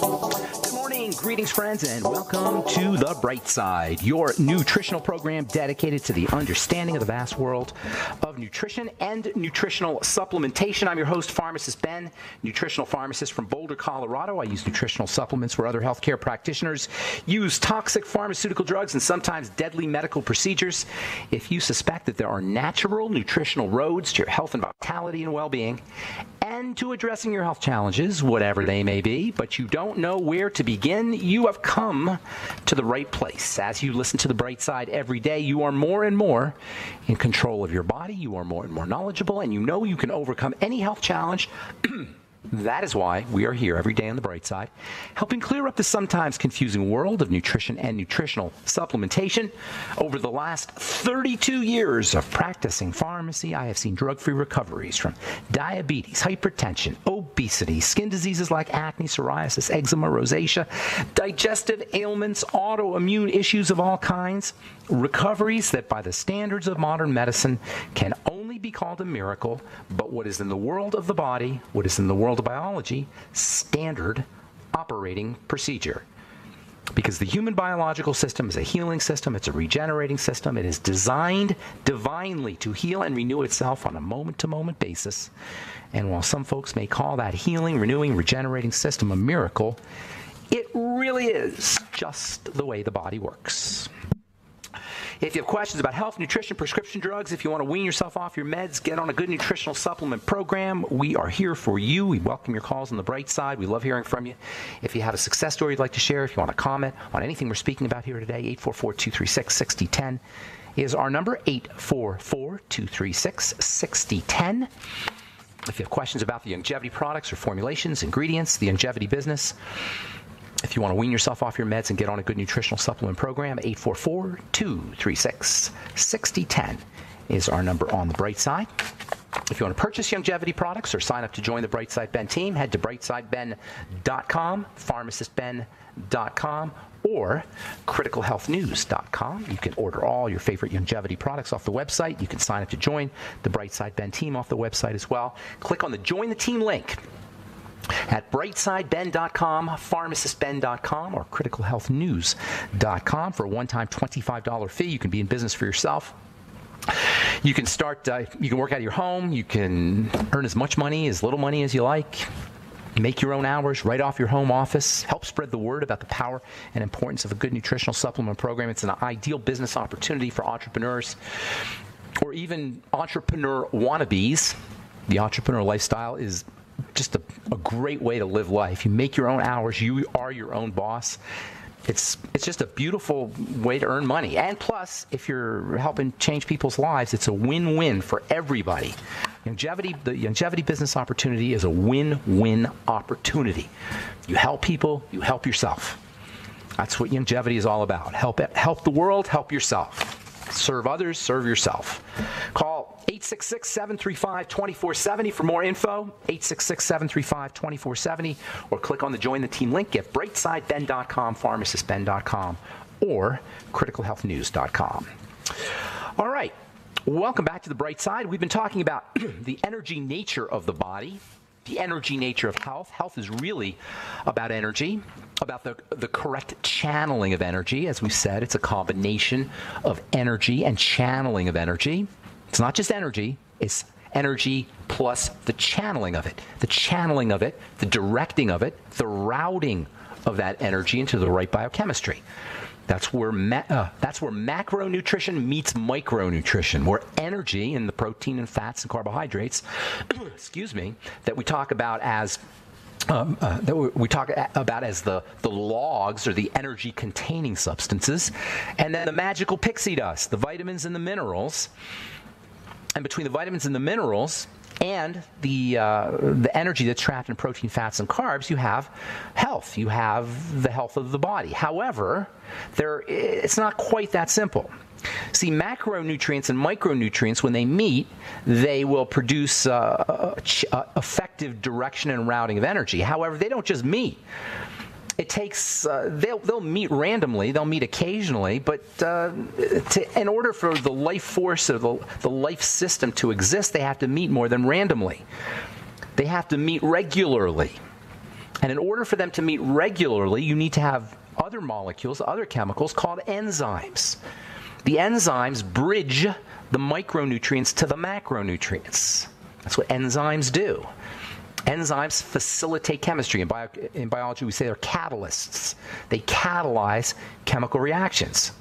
Good morning, greetings, friends, and welcome to The Bright Side, your nutritional program dedicated to the understanding of the vast world of nutrition and nutritional supplementation. I'm your host, Pharmacist Ben, nutritional pharmacist from Boulder, Colorado. I use nutritional supplements where other healthcare practitioners use toxic pharmaceutical drugs and sometimes deadly medical procedures. If you suspect that there are natural nutritional roads to your health and vitality and well-being, and to addressing your health challenges, whatever they may be, but you don't know where to begin, you have come to the right place. As you listen to The Bright Side every day, you are more and more in control of your body, you are more and more knowledgeable, and you know you can overcome any health challenge. That is why we are here every day on The Bright Side, helping clear up the sometimes confusing world of nutrition and nutritional supplementation. Over the last 32 years of practicing pharmacy, I have seen drug-free recoveries from diabetes, hypertension, obesity, skin diseases like acne, psoriasis, eczema, rosacea, digestive ailments, autoimmune issues of all kinds, recoveries that by the standards of modern medicine can only be called a miracle, but what is in the world of the body, what is in the world of biology, standard operating procedure. Because the human biological system is a healing system, it's a regenerating system, it is designed divinely to heal and renew itself on a moment-to-moment basis. And while some folks may call that healing, renewing, regenerating system a miracle, it really is just the way the body works. If you have questions about health, nutrition, prescription drugs, if you want to wean yourself off your meds, get on a good nutritional supplement program, we are here for you. We welcome your calls on The Bright Side. We love hearing from you. If you have a success story you'd like to share, if you want to comment on anything we're speaking about here today, 844-236-6010 is our number, 844-236-6010. If you have questions about the longevity products or formulations, ingredients, the longevity business, if you want to wean yourself off your meds and get on a good nutritional supplement program, 844-236-6010 is our number on The Bright Side. If you want to purchase longevity products or sign up to join the Bright Side Ben team, head to brightsideben.com, pharmacistben.com, or criticalhealthnews.com. You can order all your favorite longevity products off the website. You can sign up to join the Bright Side Ben team off the website as well. Click on the Join the Team link at brightsideben.com, pharmacistben.com, or criticalhealthnews.com for a one-time $25 fee. You can be in business for yourself. You can start, you can work out of your home. You can earn as much money, as little money as you like. Make your own hours right off your home office. Help spread the word about the power and importance of a good nutritional supplement program. It's an ideal business opportunity for entrepreneurs or even entrepreneur wannabes. The entrepreneur lifestyle is just a great way to live life. You make your own hours. You are your own boss. It's just a beautiful way to earn money. And plus, if you're helping change people's lives, it's a win-win for everybody. The longevity business opportunity is a win-win opportunity. You help people, you help yourself. That's what longevity is all about. Help the world, help yourself. Serve others, serve yourself. Call 866-735-2470 for more info, 866-735-2470, or click on the Join the Team link at brightsideben.com, pharmacistben.com, or criticalhealthnews.com. All right, welcome back to The Bright Side. We've been talking about the energy nature of the body, the energy nature of health. Health is really about energy, about the correct channeling of energy. As we said, it's a combination of energy and channeling of energy. It's not just energy, it's energy plus the channeling of it. The channeling of it, the directing of it, the routing of that energy into the right biochemistry. That's where macronutrition meets micronutrition, where energy and the protein and fats and carbohydrates, excuse me, that we talk about as the logs or the energy containing substances, and then the magical pixie dust, the vitamins and the minerals. And between the vitamins and the minerals and the energy that's trapped in protein, fats, and carbs, you have health. You have the health of the body. However, it's not quite that simple. See, macronutrients and micronutrients, when they meet, they will produce effective direction and routing of energy. However, they don't just meet. It takes, they'll meet randomly, they'll meet occasionally, but in order for the life force or the life system to exist, they have to meet more than randomly. They have to meet regularly. And in order for them to meet regularly, you need to have other molecules, other chemicals called enzymes. The enzymes bridge the micronutrients to the macronutrients. That's what enzymes do. Enzymes facilitate chemistry. In biology, we say they're catalysts. They catalyze chemical reactions.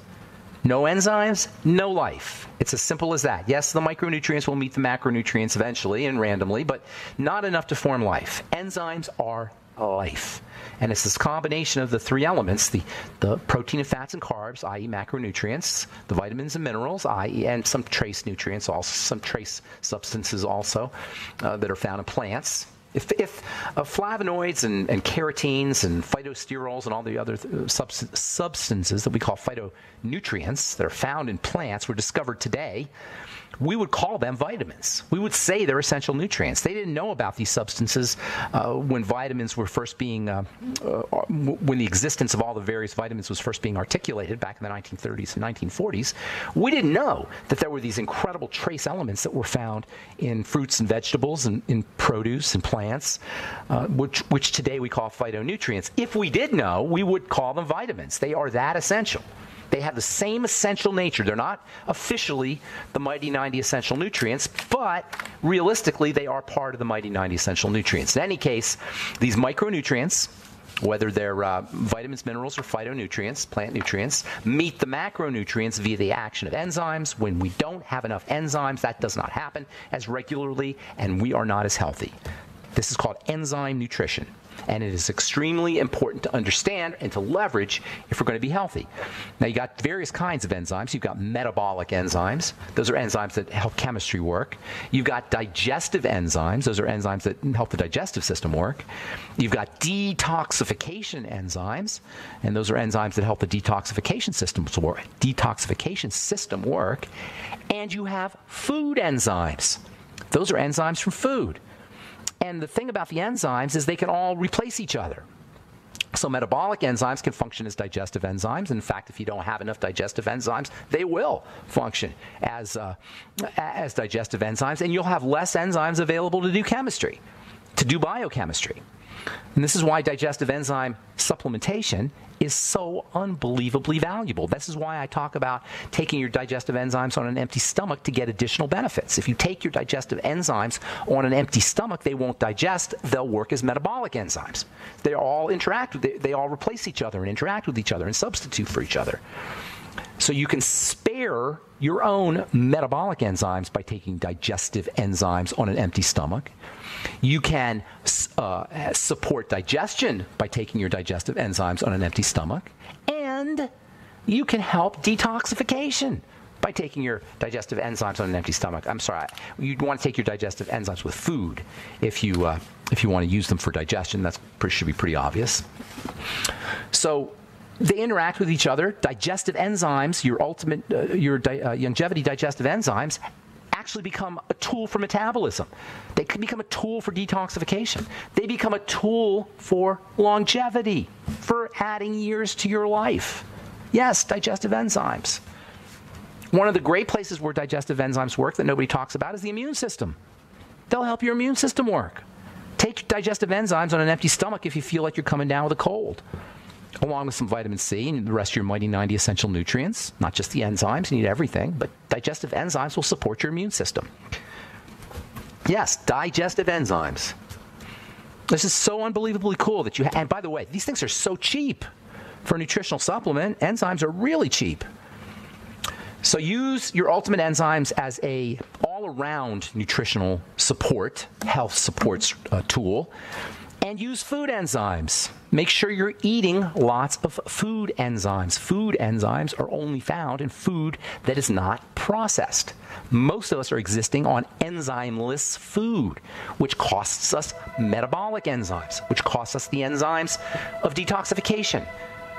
No enzymes, no life. It's as simple as that. Yes, the micronutrients will meet the macronutrients eventually and randomly, but not enough to form life. Enzymes are life. And it's this combination of the three elements, the protein and fats and carbs, i.e. macronutrients, the vitamins and minerals, i.e. and some trace nutrients, also some trace substances also that are found in plants. If flavonoids and carotenes and phytosterols and all the other substances that we call phytonutrients that are found in plants were discovered today, we would call them vitamins. We would say they're essential nutrients. They didn't know about these substances when vitamins were first being, when the existence of all the various vitamins was first being articulated back in the 1930s and 1940s. We didn't know that there were these incredible trace elements that were found in fruits and vegetables and in produce and plants, which today we call phytonutrients. If we did know, we would call them vitamins. They are that essential. They have the same essential nature. They're not officially the Mighty 90 essential nutrients, but realistically, they are part of the Mighty 90 essential nutrients. In any case, these micronutrients, whether they're vitamins, minerals, or phytonutrients, plant nutrients, meet the macronutrients via the action of enzymes. When we don't have enough enzymes, that does not happen as regularly, and we are not as healthy. This is called enzyme nutrition. And it is extremely important to understand and to leverage if we're going to be healthy. Now, you got various kinds of enzymes. You've got metabolic enzymes. Those are enzymes that help chemistry work. You've got digestive enzymes. Those are enzymes that help the digestive system work. You've got detoxification enzymes, and those are enzymes that help the detoxification system work. And you have food enzymes. Those are enzymes from food. And the thing about the enzymes is they can all replace each other. So metabolic enzymes can function as digestive enzymes. In fact, if you don't have enough digestive enzymes, they will function as digestive enzymes, and you'll have less enzymes available to do chemistry, to do biochemistry. And this is why digestive enzyme supplementation is so unbelievably valuable. This is why I talk about taking your digestive enzymes on an empty stomach to get additional benefits. If you take your digestive enzymes on an empty stomach, they won't digest. They'll work as metabolic enzymes. They all they all replace each other and interact with each other and substitute for each other. So you can spare your own metabolic enzymes by taking digestive enzymes on an empty stomach. You can support digestion by taking your digestive enzymes on an empty stomach. And you can help detoxification by taking your digestive enzymes on an empty stomach. I'm sorry, you'd want to take your digestive enzymes with food if you want to use them for digestion. That should be pretty obvious. So they interact with each other. Digestive enzymes, your longevity digestive enzymes, actually become a tool for metabolism. They can become a tool for detoxification. They become a tool for longevity, for adding years to your life. Yes, digestive enzymes. One of the great places where digestive enzymes work that nobody talks about is the immune system. They'll help your immune system work. Take digestive enzymes on an empty stomach if you feel like you're coming down with a cold, along with some vitamin C and the rest of your Mighty 90 essential nutrients. Not just the enzymes, you need everything, but digestive enzymes will support your immune system. Yes, digestive enzymes. This is so unbelievably cool that and by the way, these things are so cheap for a nutritional supplement. Enzymes are really cheap. So use your Ultimate Enzymes as a all-around nutritional support, health supports tool. And use food enzymes. Make sure you're eating lots of food enzymes. Food enzymes are only found in food that is not processed. Most of us are existing on enzymeless food, which costs us metabolic enzymes, which costs us the enzymes of detoxification,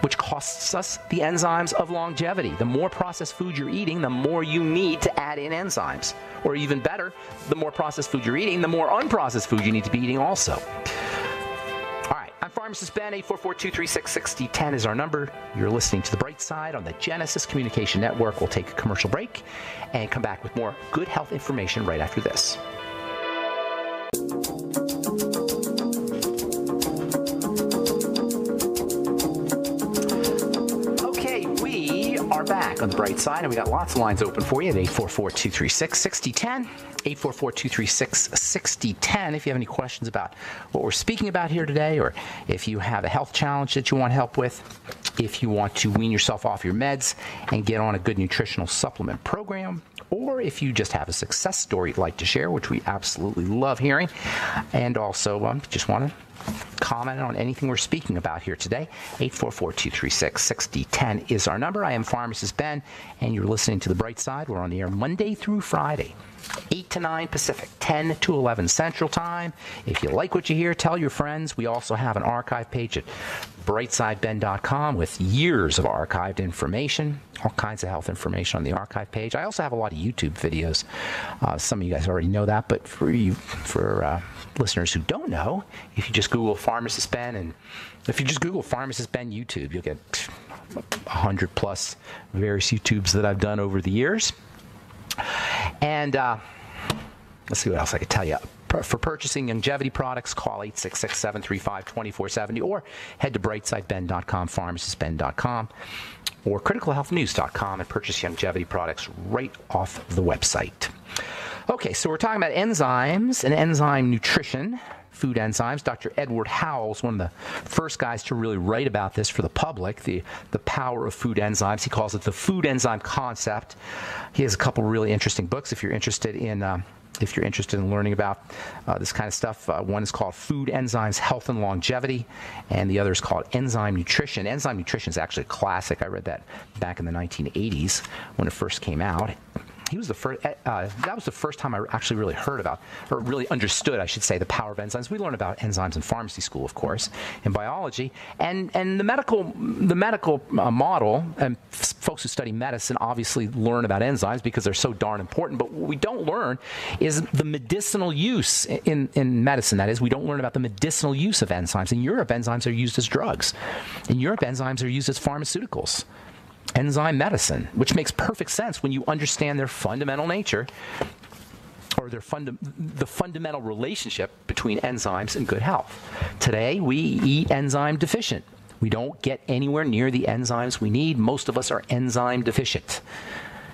which costs us the enzymes of longevity. The more processed food you're eating, the more you need to add in enzymes. Or even better, the more processed food you're eating, the more unprocessed food you need to be eating also. I'm Pharmacist Ben. 844-236-6010 is our number. You're listening to The Bright Side on the Genesis Communication Network. We'll take a commercial break and come back with more good health information right after this. back on the bright side, and we got lots of lines open for you at 844-236-6010. 844-236-6010 if you have any questions about what we're speaking about here today, or if you have a health challenge that you want help with, if you want to wean yourself off your meds and get on a good nutritional supplement program, or if you just have a success story you'd like to share, which we absolutely love hearing, and also just want to comment on anything we're speaking about here today. 844-236-6010 is our number. I am Pharmacist Ben, and you're listening to The Bright Side. We're on the air Monday through Friday, 8 to 9 Pacific, 10 to 11 Central Time. If you like what you hear, tell your friends. We also have an archive page at brightsideben.com with years of archived information, all kinds of health information on the archive page. I also have a lot of YouTube videos. Some of you guys already know that, but for listeners who don't know, if you just Google Pharmacist Ben, and if you just Google Pharmacist Ben YouTube, you'll get 100 plus various YouTubes that I've done over the years. And let's see what else I could tell you. For purchasing longevity products, call 866-735-2470 or head to brightsideben.com, pharmacistben.com, or criticalhealthnews.com and purchase longevity products right off the website. Okay, so we're talking about enzymes and enzyme nutrition, food enzymes. Dr. Edward Howell's one of the first guys to really write about this for the public, the power of food enzymes. He calls it the food enzyme concept. He has a couple really interesting books if you're interested in learning about this kind of stuff. One is called Food Enzymes, Health and Longevity, and the other is called Enzyme Nutrition. Enzyme Nutrition is actually a classic. I read that back in the 1980s when it first came out. He was the first. That was the first time I actually really heard about, or really understood, I should say, the power of enzymes. We learned about enzymes in pharmacy school, of course, in biology, and the medical model. And folks who study medicine obviously learn about enzymes because they're so darn important. But what we don't learn is the medicinal use in medicine. That is, we don't learn about the medicinal use of enzymes. In Europe, enzymes are used as drugs. In Europe, enzymes are used as pharmaceuticals. Enzyme medicine, which makes perfect sense when you understand their fundamental nature, or the fundamental relationship between enzymes and good health. Today, we eat enzyme deficient. We don't get anywhere near the enzymes we need. Most of us are enzyme deficient.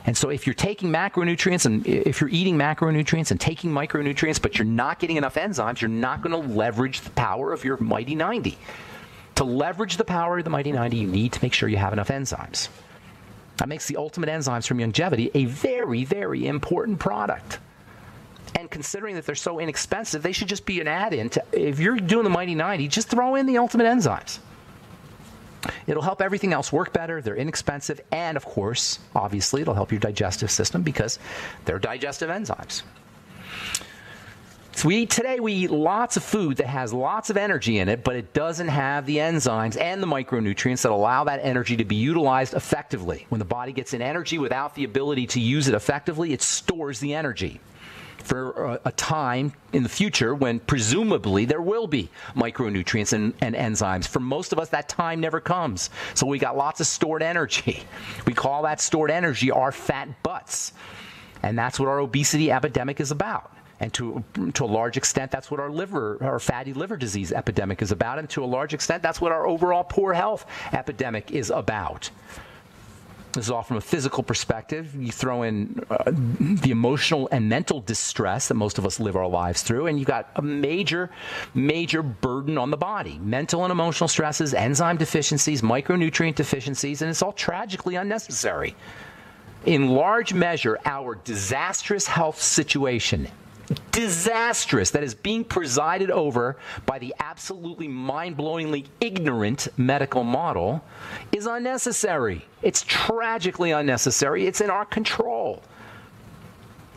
And so if you're taking macronutrients, and if you're eating macronutrients and taking micronutrients, but you're not getting enough enzymes, you're not going to leverage the power of your mighty 90. To leverage the power of the mighty 90, you need to make sure you have enough enzymes. That makes the ultimate enzymes from longevity a very, very important product. And considering that they're so inexpensive, they should just be an add-in to, if you're doing the mighty 90, just throw in the ultimate enzymes. It'll help everything else work better. They're inexpensive. And of course, obviously, it'll help your digestive system because they're digestive enzymes. So today we eat lots of food that has lots of energy in it, but it doesn't have the enzymes and the micronutrients that allow that energy to be utilized effectively. When the body gets in energy without the ability to use it effectively, it stores the energy for a time in the future when presumably there will be micronutrients and enzymes. For most of us, that time never comes. So we got lots of stored energy. We call that stored energy our fat butts. And that's what our obesity epidemic is about. And to a large extent, that's what our fatty liver disease epidemic is about. And to a large extent, that's what our overall poor health epidemic is about. This is all from a physical perspective. You throw in the emotional and mental distress that most of us live our lives through, and you've got a major, major burden on the body. Mental and emotional stresses, enzyme deficiencies, micronutrient deficiencies, and it's all tragically unnecessary. In large measure, our disastrous health situation, disastrous, that is being presided over by the absolutely mind-blowingly ignorant medical model, is unnecessary. It's tragically unnecessary. It's in our control.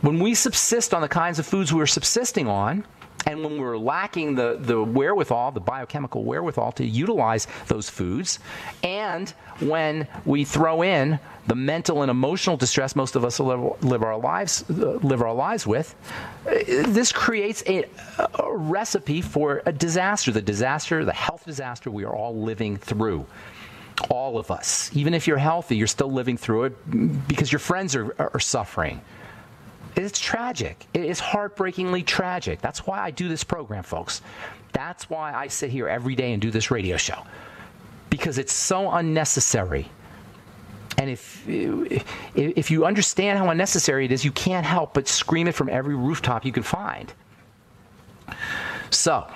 When we subsist on the kinds of foods we're subsisting on, and when we're lacking the wherewithal, the biochemical wherewithal to utilize those foods, and when we throw in the mental and emotional distress most of us live our lives with, this creates a recipe for a disaster, the health disaster we are all living through. All of us. Even if you're healthy, you're still living through it because your friends are suffering. It's tragic. It is heartbreakingly tragic. That's why I do this program, folks. That's why I sit here every day and do this radio show. Because it's so unnecessary. And if you understand how unnecessary it is, you can't help but scream it from every rooftop you can find. So,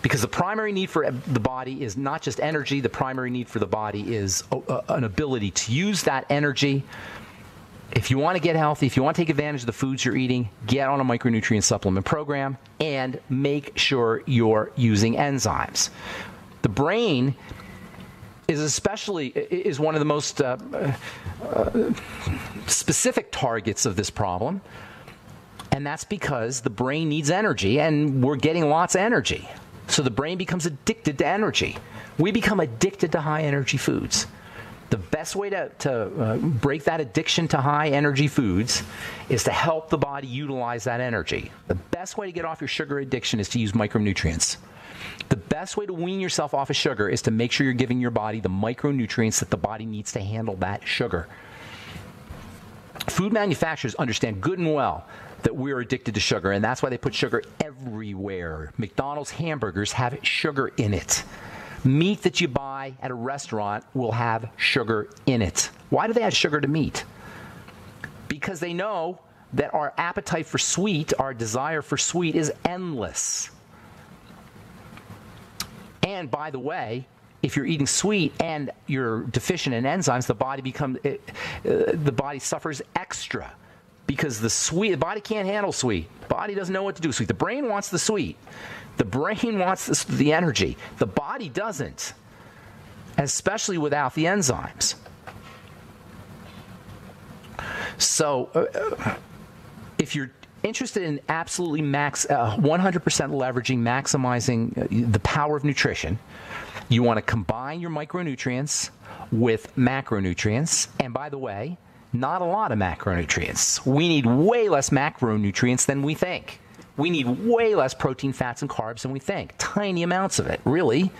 because the primary need for the body is not just energy, the primary need for the body is an ability to use that energy. If you want to get healthy, if you want to take advantage of the foods you're eating, get on a micronutrient supplement program and make sure you're using enzymes. The brain is one of the most specific targets of this problem, and that's because the brain needs energy, and we're getting lots of energy. So the brain becomes addicted to energy. We become addicted to high-energy foods. The best way to break that addiction to high-energy foods is to help the body utilize that energy. The best way to get off your sugar addiction is to use micronutrients. The best way to wean yourself off of sugar is to make sure you're giving your body the micronutrients that the body needs to handle that sugar. Food manufacturers understand good and well that we're addicted to sugar, and that's why they put sugar everywhere. McDonald's hamburgers have sugar in it. Meat that you buy at a restaurant will have sugar in it. Why do they add sugar to meat? Because they know that our appetite for sweet, our desire for sweet, is endless. And by the way, if you're eating sweet and you're deficient in enzymes, the body suffers extra, because the body can't handle sweet. The body doesn't know what to do with sweet. The brain wants the sweet. The brain wants the energy. The body doesn't, especially without the enzymes. So if you're interested in absolutely 100% leveraging, maximizing the power of nutrition, you want to combine your micronutrients with macronutrients. And by the way, not a lot of macronutrients. We need way less macronutrients than we think. We need way less protein, fats, and carbs than we think. Tiny amounts of it, really.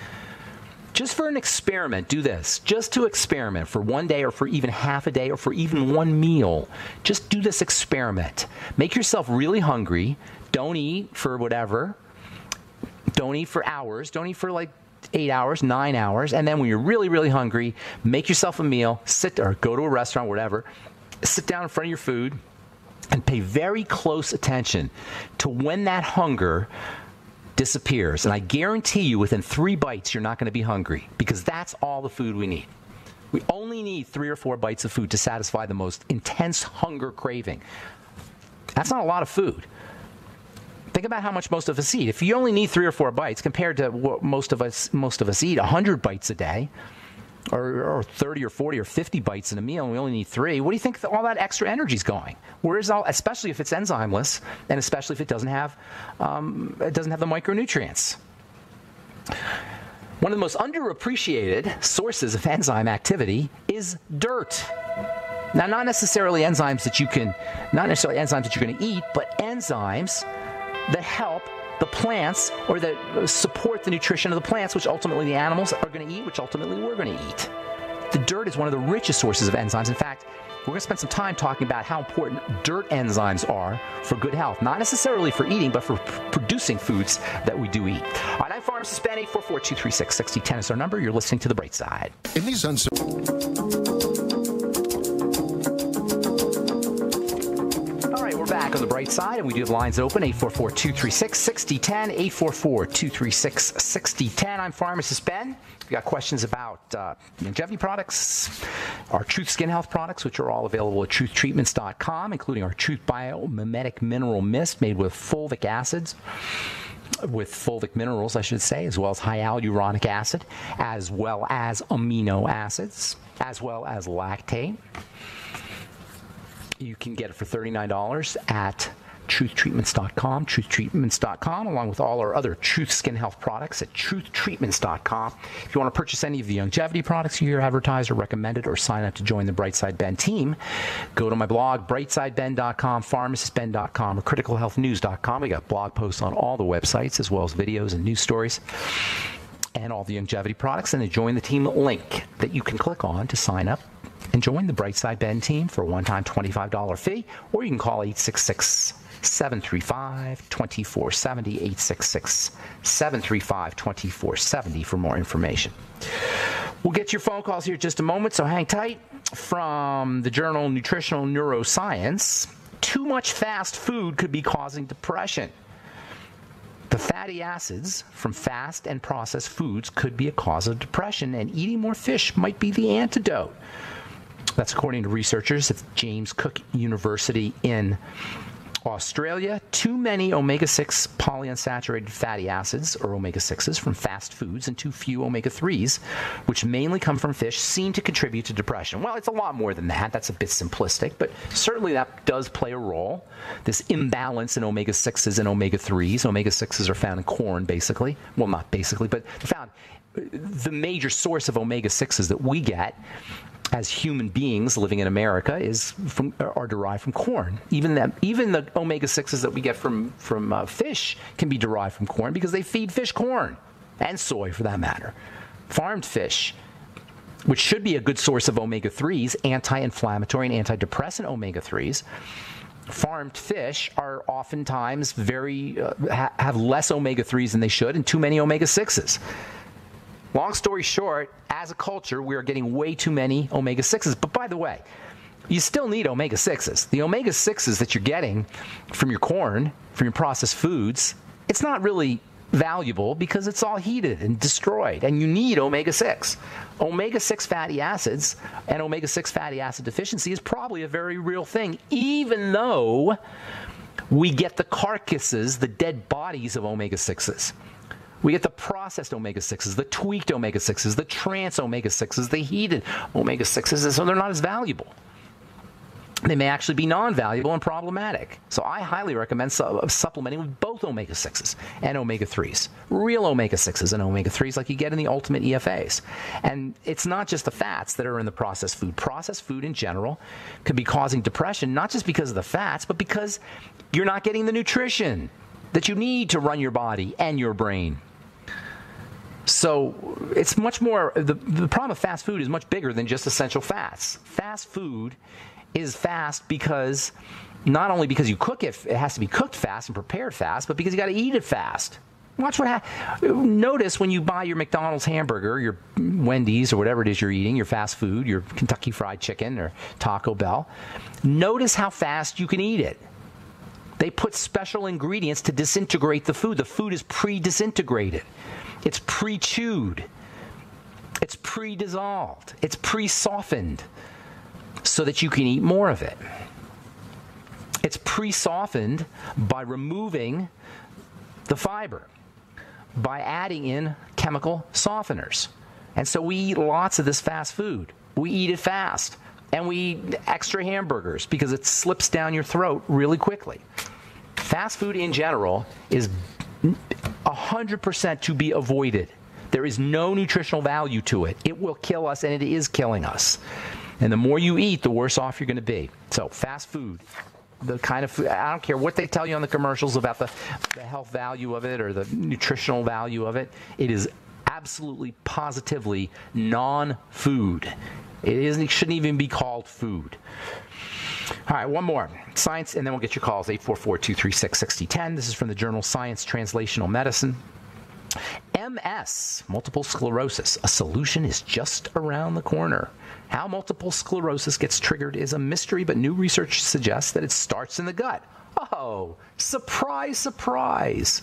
Just for an experiment, do this. Just to experiment for one day, or for even half a day, or for even one meal. Just do this experiment. Make yourself really hungry. Don't eat for whatever. Don't eat for hours. Don't eat for like 8 hours, 9 hours. And then when you're really, really hungry, make yourself a meal. Or go to a restaurant, whatever. Sit down in front of your food and pay very close attention to when that hunger disappears. And I guarantee you, within 3 bites, you're not going to be hungry, because that's all the food we need. We only need 3 or 4 bites of food to satisfy the most intense hunger craving. That's not a lot of food. Think about how much most of us eat. If you only need 3 or 4 bites compared to what most of us eat, 100 bites a day, or 30 or 40 or 50 bites in a meal, and we only need 3, what do you think all that extra energy is going? Where is all, especially if it's enzymeless, and especially if it doesn't have the micronutrients? One of the most underappreciated sources of enzyme activity is dirt. Now, not necessarily enzymes that you're going to eat, but enzymes that help the plants, or that support the nutrition of the plants, which ultimately the animals are going to eat, which ultimately we're going to eat. The dirt is one of the richest sources of enzymes. In fact, we're going to spend some time talking about how important dirt enzymes are for good health. Not necessarily for eating, but for producing foods that we do eat. All right, I'm Pharmacist Ben. 844-236-6010 is our number. You're listening to The Bright Side. In these Back on The Bright Side, and we do have lines open, 844-236-6010, 844-236-6010. I'm Pharmacist Ben. If you got questions about longevity products, our Truth Skin Health products, which are all available at truthtreatments.com, including our Truth Biomimetic Mineral Mist made with fulvic acids, with fulvic minerals, I should say, as well as hyaluronic acid, as well as amino acids, as well as lactate. You can get it for $39 at truthtreatments.com, truthtreatments.com, along with all our other Truth Skin Health products at truthtreatments.com. If you want to purchase any of the longevity products you hear advertised or recommended, or sign up to join the Brightside Ben team, go to my blog, brightsideben.com, pharmacistben.com, or criticalhealthnews.com. We got blog posts on all the websites, as well as videos and news stories, and all the longevity products, and the Join the Team link that you can click on to sign up and join the Brightside Ben team for a one-time $25 fee, or you can call 866-735-2470, 866-735-2470 for more information. We'll get your phone calls here in just a moment, so hang tight. From the journal Nutritional Neuroscience, too much fast food could be causing depression. The fatty acids from fast and processed foods could be a cause of depression, and eating more fish might be the antidote. That's according to researchers at James Cook University in Australia. Too many omega-6 polyunsaturated fatty acids, or omega-6s, from fast foods and too few omega-3s, which mainly come from fish, seem to contribute to depression. Well, it's a lot more than that. That's a bit simplistic, but certainly that does play a role. This imbalance in omega-6s and omega-3s. Omega-6s are found in corn, basically. Well, not basically, but they're found. The major source of omega-6s that we get as human beings living in America are derived from corn. Even the omega-6s that we get from fish can be derived from corn because they feed fish corn, and soy for that matter. Farmed fish, which should be a good source of omega-3s, anti-inflammatory and antidepressant omega-3s, farmed fish are oftentimes have less omega-3s than they should and too many omega-6s. Long story short, as a culture, we are getting way too many omega-6s. But by the way, you still need omega-6s. The omega-6s that you're getting from your corn, from your processed foods, it's not really valuable because it's all heated and destroyed, and you need omega-6. Omega-6 fatty acids and omega-6 fatty acid deficiency is probably a very real thing, even though we get the carcasses, the dead bodies of omega-6s. We get the processed omega-6s, the tweaked omega-6s, the trans omega-6s, the heated omega-6s, so they're not as valuable. They may actually be non-valuable and problematic. So I highly recommend supplementing with both omega-6s and omega-3s, real omega-6s and omega-3s like you get in the Ultimate EFAs. And it's not just the fats that are in the processed food. Processed food in general could be causing depression, not just because of the fats, but because you're not getting the nutrition that you need to run your body and your brain. So it's much more, the problem of fast food is much bigger than just essential fats. Fast food is fast because, not only because you cook it, it has to be cooked fast and prepared fast, but because you got to eat it fast. Watch what happens. Notice when you buy your McDonald's hamburger, your Wendy's or whatever it is you're eating, your fast food, your Kentucky Fried Chicken or Taco Bell, notice how fast you can eat it. They put special ingredients to disintegrate the food. The food is pre-disintegrated. It's pre-chewed. It's pre-dissolved. It's pre-softened so that you can eat more of it. It's pre-softened by removing the fiber, by adding in chemical softeners. And so we eat lots of this fast food. We eat it fast. And we eat extra hamburgers because it slips down your throat really quickly. Fast food in general is 100% to be avoided. There is no nutritional value to it. It will kill us, and it is killing us. And the more you eat, the worse off you're going to be. So fast food, the kind of food, I don't care what they tell you on the commercials about the health value of it or the nutritional value of it. It is absolutely, positively non-food. It shouldn't even be called food. All right, one more. Science, and then we'll get your calls, 844-236-6010. This is from the journal Science Translational Medicine. MS, multiple sclerosis. A solution is just around the corner. How multiple sclerosis gets triggered is a mystery, but new research suggests that it starts in the gut. Oh, surprise, surprise.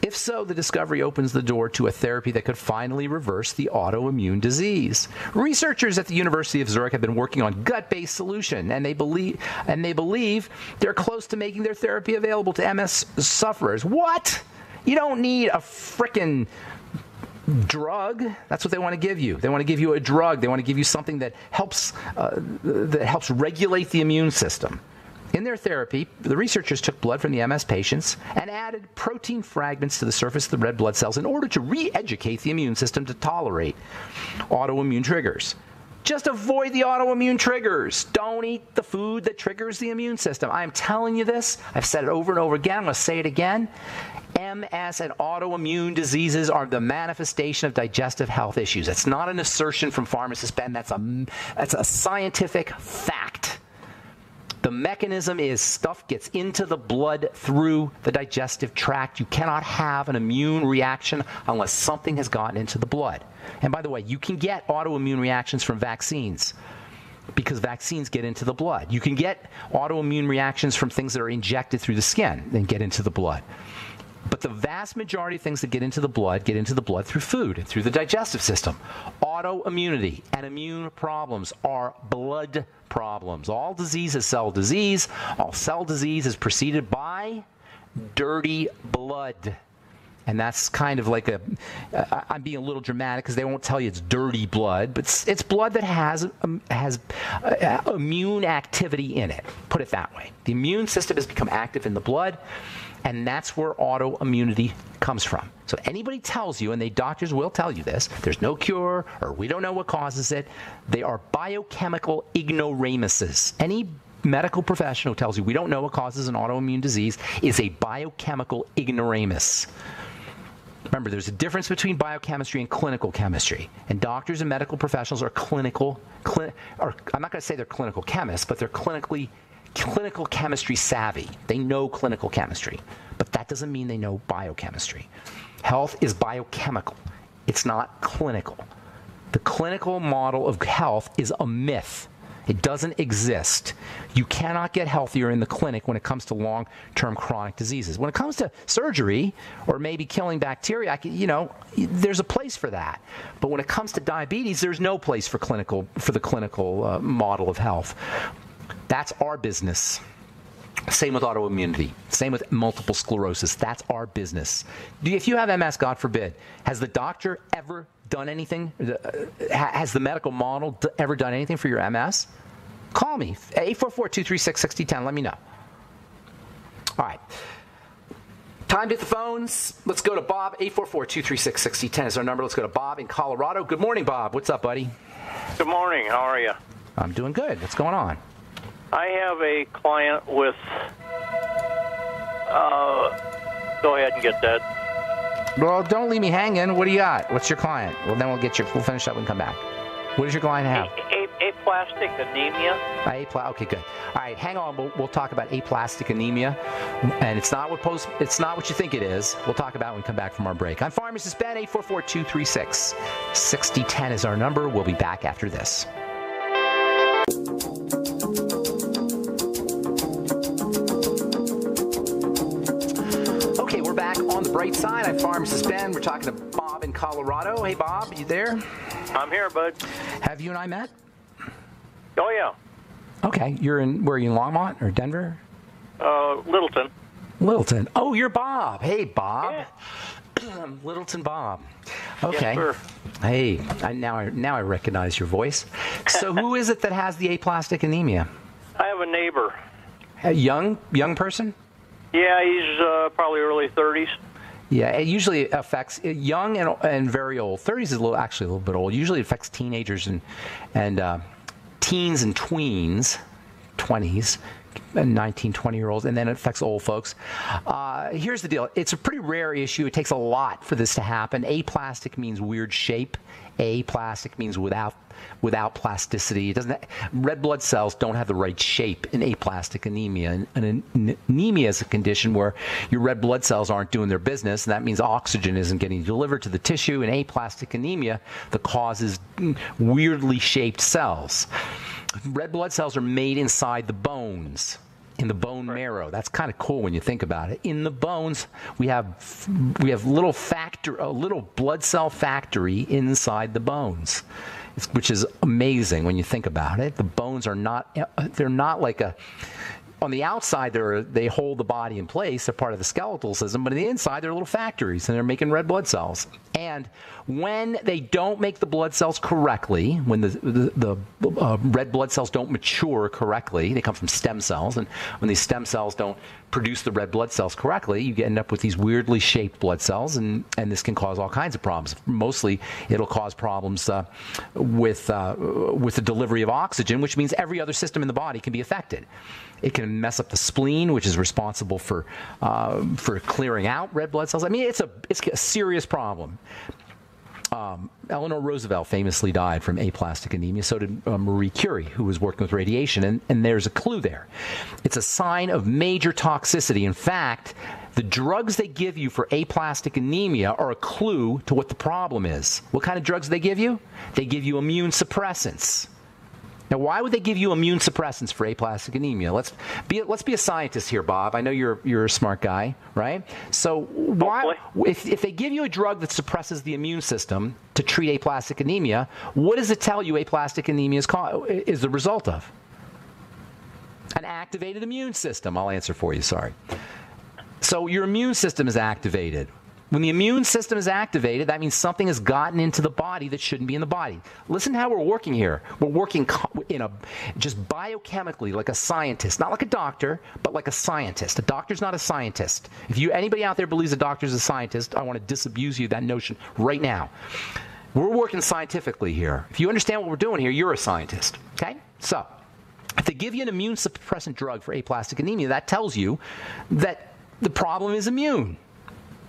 If so, the discovery opens the door to a therapy that could finally reverse the autoimmune disease. Researchers at the University of Zurich have been working on gut-based solution, and they believe they're close to making their therapy available to MS sufferers. What? You don't need a frickin' drug. That's what they want to give you. They want to give you a drug. They want to give you something that helps regulate the immune system. In their therapy, the researchers took blood from the MS patients and added protein fragments to the surface of the red blood cells in order to re-educate the immune system to tolerate autoimmune triggers. Just avoid the autoimmune triggers. Don't eat the food that triggers the immune system. I am telling you this. I've said it over and over again. I'm going to say it again. MS and autoimmune diseases are the manifestation of digestive health issues. It's not an assertion from pharmacist Ben. That's a scientific fact. The mechanism is stuff gets into the blood through the digestive tract. You cannot have an immune reaction unless something has gotten into the blood. And by the way, you can get autoimmune reactions from vaccines because vaccines get into the blood. You can get autoimmune reactions from things that are injected through the skin and get into the blood. But the vast majority of things that get into the blood through food, through the digestive system. Autoimmunity and immune problems are blood problems. All disease is cell disease. All cell disease is preceded by dirty blood. And that's kind of like I'm being a little dramatic because they won't tell you it's dirty blood, but it's blood that has immune activity in it. Put it that way. The immune system has become active in the blood, and that's where autoimmunity comes from. So anybody tells you, and doctors will tell you this, there's no cure or we don't know what causes it, they are biochemical ignoramuses. Any medical professional who tells you we don't know what causes an autoimmune disease is a biochemical ignoramus. Remember, there's a difference between biochemistry and clinical chemistry. And doctors and medical professionals are I'm not going to say they're clinical chemists, but they're clinical chemistry savvy. They know clinical chemistry, but that doesn't mean they know biochemistry. Health is biochemical. It's not clinical. The clinical model of health is a myth. It doesn't exist. You cannot get healthier in the clinic when it comes to long-term chronic diseases. When it comes to surgery or maybe killing bacteria, there's a place for that. But when it comes to diabetes, there's no place for the clinical model of health. That's our business. Same with autoimmunity. Same with multiple sclerosis. That's our business. If you have MS, God forbid, has the doctor ever done anything? Has the medical model ever done anything for your MS? Call me, 844-236-6010. Let me know. All right. Time to hit the phones. Let's go to Bob. 844-236-6010 is our number. Let's go to Bob in Colorado. Good morning, Bob. What's up, buddy? Good morning. How are you? I'm doing good. What's going on? I have a client with, go ahead and get that. Well, don't leave me hanging. What do you got? What's your client? Well, then we'll finish up and come back. What does your client have? Aplastic anemia. Okay, good. All right, hang on. We'll talk about aplastic anemia, and it's not what you think it is. We'll talk about it when we come back from our break. I'm Pharmacist Ben. 844-236-6010 is our number. We'll be back after this. Okay, we're back on the bright side. I'm Pharmacist Ben. We're talking to Bob in Colorado. Hey, Bob, you there? I'm here, bud. Have you and I met? Oh, yeah. Okay. Where are you in Longmont or Denver? Littleton. Littleton. Oh, you're Bob. Hey, Bob. Yeah. Littleton Bob. Okay. Yes, sir. Hey, now I recognize your voice. So who is it that has the aplastic anemia? I have a neighbor. A young person? Yeah, he's probably early 30s. Yeah, it usually affects young and very old. 30s is actually a little bit old. Usually it affects teenagers and teens and tweens, 20s, and 19, 20-year-olds, and then it affects old folks. Here's the deal. It's a pretty rare issue. It takes a lot for this to happen. Aplastic means weird shape. Aplastic means without plasticity. Red blood cells don't have the right shape in aplastic anemia. And anemia is a condition where your red blood cells aren't doing their business, and that means oxygen isn't getting delivered to the tissue. In aplastic anemia, the cause is weirdly shaped cells. Red blood cells are made inside the bones, in the bone marrow. That's kind of cool when you think about it. In the bones, we have a little blood cell factory inside the bones, which is amazing when you think about it. The bones are they're not like on the outside, they hold the body in place. They're part of the skeletal system, but on the inside, they're little factories, and they're making red blood cells. And when they don't make the blood cells correctly, when the red blood cells don't mature correctly, they come from stem cells, and when these stem cells don't produce the red blood cells correctly, you end up with these weirdly shaped blood cells, and this can cause all kinds of problems. Mostly, it'll cause problems with the delivery of oxygen, which means every other system in the body can be affected. It can mess up the spleen, which is responsible for clearing out red blood cells. I mean, it's a serious problem. Eleanor Roosevelt famously died from aplastic anemia. So did Marie Curie, who was working with radiation. And there's a clue there. It's a sign of major toxicity. In fact, the drugs they give you for aplastic anemia are a clue to what the problem is. What kind of drugs do they give you? They give you immune suppressants. Now, why would they give you immune suppressants for aplastic anemia? Let's be a scientist here, Bob. I know you're a smart guy, right? So why, if they give you a drug that suppresses the immune system to treat aplastic anemia, what does it tell you aplastic anemia is the result of? An activated immune system. I'll answer for you, sorry. So your immune system is activated. When the immune system is activated, that means something has gotten into the body that shouldn't be in the body. Listen to how we're working here. We're working just biochemically, like a scientist. Not like a doctor, but like a scientist. A doctor's not a scientist. If anybody out there believes a doctor's a scientist, I want to disabuse you of that notion right now. We're working scientifically here. If you understand what we're doing here, you're a scientist. Okay? So, if they give you an immune suppressant drug for aplastic anemia, that tells you that the problem is immune.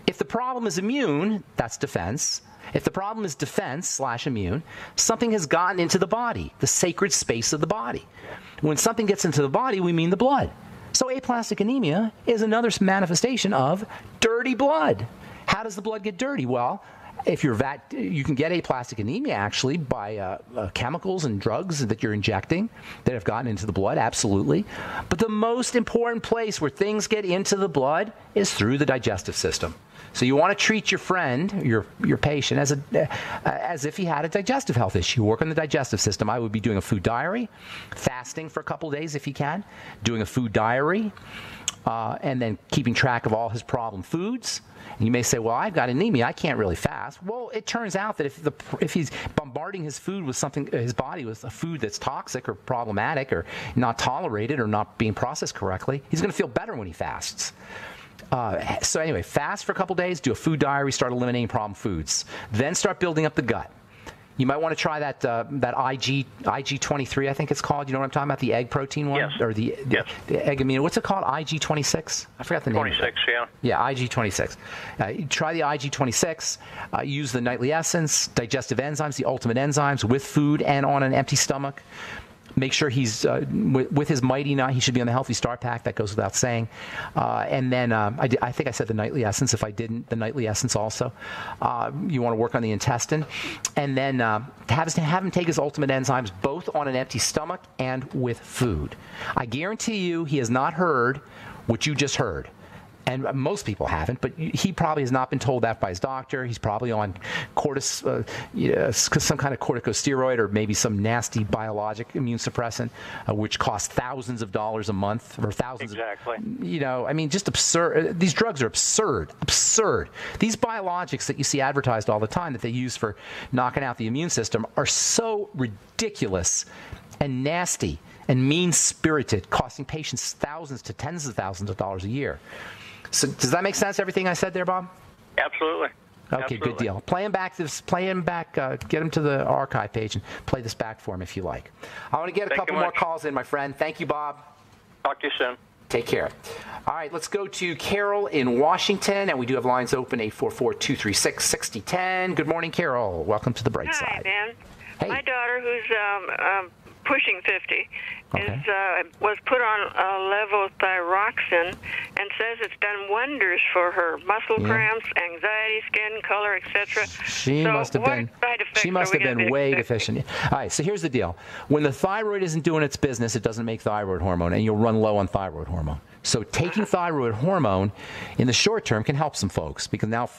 If the problem is immune, that's defense. If the problem is defense/immune, something has gotten into the body, the sacred space of the body. When something gets into the body, we mean the blood. So aplastic anemia is another manifestation of dirty blood. How does the blood get dirty? Well, if you can get aplastic anemia actually by chemicals and drugs that you're injecting that have gotten into the blood, absolutely. But the most important place where things get into the blood is through the digestive system. So you want to treat your friend, your patient, as if he had a digestive health issue. Work on the digestive system. I would be doing a food diary, fasting for a couple of days if you can, doing a food diary, and then keeping track of all his problem foods. And you may say, well, I've got anemia. I can't really fast. Well, it turns out that if he's bombarding his food with something, his body with a food that's toxic or problematic or not tolerated or not being processed correctly, he's going to feel better when he fasts. So anyway, fast for a couple days, do a food diary, start eliminating problem foods. Then start building up the gut. You might want to try that IG23, I think it's called. You know what I'm talking about? The egg protein one? Yes. Or the egg amino. What's it called? IG26? I forgot the name. 26, yeah. Yeah, IG26. Try the IG26. Use the nightly essence, digestive enzymes, the ultimate enzymes with food and on an empty stomach. Make sure he's, with his Mighty Nut, he should be on the Healthy Start Pack. That goes without saying. And then I think I said the Nightly Essence. If I didn't, the Nightly Essence also. You want to work on the intestine. And then have him take his ultimate enzymes both on an empty stomach and with food. I guarantee you he has not heard what you just heard. And most people haven't, but he probably has not been told that by his doctor. He's probably on some kind of corticosteroid or maybe some nasty biologic immune suppressant, which costs thousands of dollars a month or thousands. Exactly. I mean, just absurd. These drugs are absurd. These biologics that you see advertised all the time that they use for knocking out the immune system are so ridiculous and nasty and mean-spirited, costing patients thousands to tens of thousands of dollars a year. So does that make sense, everything I said there, Bob? Absolutely. Okay, Absolutely. Good deal. Play him back, get him to the archive page and play this back for him if you like. I want to get a couple more calls in, my friend. Thank you, Bob. Talk to you soon. Take care. All right, let's go to Carol in Washington, and we do have lines open, 844-236-6010. Good morning, Carol. Welcome to the bright side. Hi, Dan. Hey. My daughter, who's pushing 50, was put on levothyroxine and says it's done wonders for her. Muscle cramps, anxiety, skin color, etc. She must have been way deficient. All right, so here's the deal. When the thyroid isn't doing its business, it doesn't make thyroid hormone, and you'll run low on thyroid hormone. So taking thyroid hormone in the short term can help some folks because now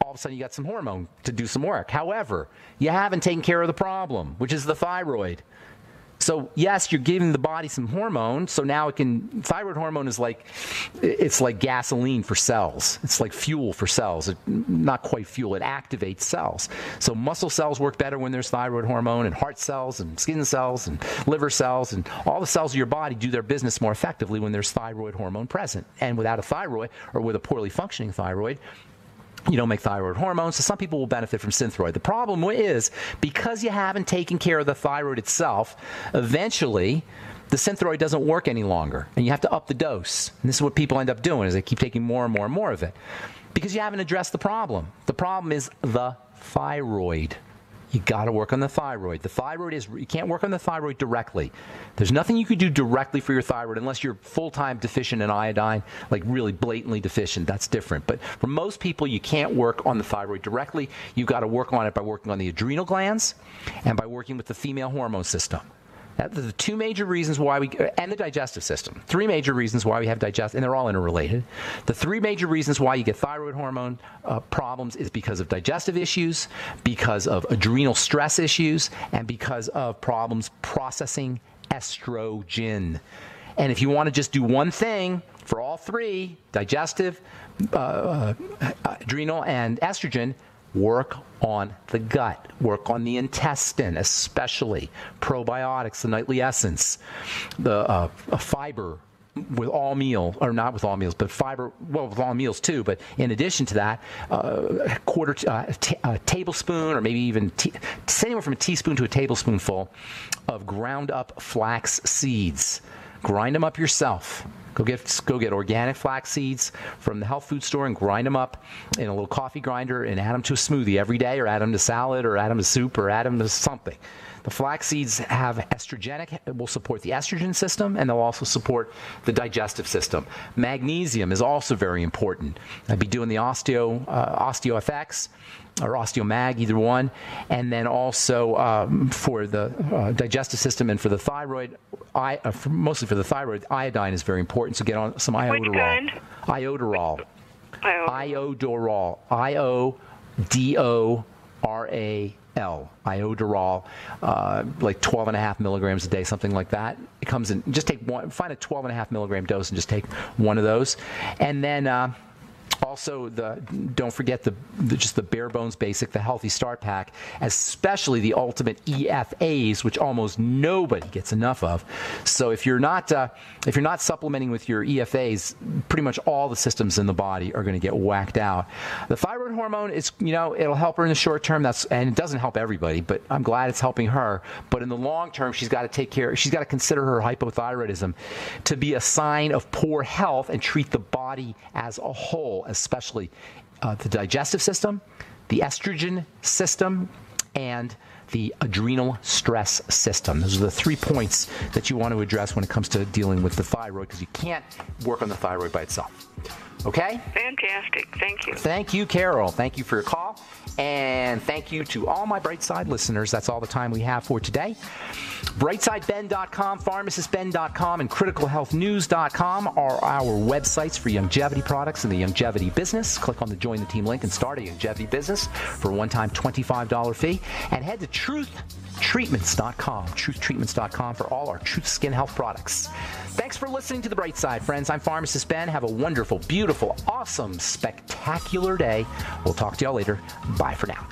all of a sudden you got some hormone to do some work. However, you haven't taken care of the problem, which is the thyroid. So yes, you're giving the body some hormone, so now thyroid hormone is it's like gasoline for cells. It's like fuel for cells. Not quite fuel, it activates cells. So muscle cells work better when there's thyroid hormone, and heart cells and skin cells and liver cells and all the cells of your body do their business more effectively when there's thyroid hormone present. And without a thyroid, or with a poorly functioning thyroid, you don't make thyroid hormones, so some people will benefit from Synthroid. The problem is, because you haven't taken care of the thyroid itself, eventually the Synthroid doesn't work any longer, and you have to up the dose. And this is what people end up doing, is they keep taking more and more and more of it, because you haven't addressed the problem. The problem is the thyroid. You got to work on the thyroid. The thyroid you can't work on the thyroid directly. There's nothing you could do directly for your thyroid unless you're full-time deficient in iodine, like really blatantly deficient. That's different. But for most people, you can't work on the thyroid directly. You've got to work on it by working on the adrenal glands and by working with the female hormone system. That's the two major reasons why and the digestive system. Three major reasons why we have and they're all interrelated. The three major reasons why you get thyroid hormone problems is because of digestive issues, because of adrenal stress issues, and because of problems processing estrogen. And if you want to just do one thing for all three, digestive, adrenal, and estrogen, work on the gut, work on the intestine, especially probiotics, the nightly essence, the fiber with all meals, or not with all meals, but fiber, well, with all meals too. But in addition to that, a tablespoon, or maybe even anywhere from a teaspoon to a tablespoonful of ground up flax seeds. Grind them up yourself. Go get organic flax seeds from the health food store and grind them up in a little coffee grinder and add them to a smoothie every day, or add them to salad, or add them to soup, or add them to something. The flax seeds have will support the estrogen system, and they'll also support the digestive system. Magnesium is also very important. I'd be doing the OsteoFX or OsteoMag, either one. And then also for the digestive system and for the thyroid, mostly for the thyroid, iodine is very important. So get on some iodoral. Which kind? Iodoral. Iodoral. Iodoral. Iodoral, like 12.5 milligrams a day, something like that. It comes in, just take one, find a 12.5 milligram dose and just take one of those. And then also, don't forget just the bare bones basic, the Healthy Start Pack, especially the Ultimate EFAs, which almost nobody gets enough of. So if you're not supplementing with your EFAs, pretty much all the systems in the body are going to get whacked out. The thyroid hormone is, it'll help her in the short term. And it doesn't help everybody, but I'm glad it's helping her. But in the long term, she's got to consider her hypothyroidism to be a sign of poor health and treat the body as a whole, especially the digestive system, the estrogen system, and the adrenal stress system. Those are the 3 points that you want to address when it comes to dealing with the thyroid, because you can't work on the thyroid by itself. Okay? Fantastic. Thank you. Thank you, Carol. Thank you for your call. And thank you to all my Brightside listeners. That's all the time we have for today. BrightSideBen.com, PharmacistBen.com, and CriticalHealthNews.com are our websites for longevity products and the longevity business. Click on the Join the Team link and start a longevity business for a one-time $25 fee. And head to TruthTreatments.com for all our Truth Skin Health products. Thanks for listening to The Bright Side, friends. I'm Pharmacist Ben. Have a wonderful, beautiful, awesome, spectacular day. We'll talk to y'all later. Bye for now.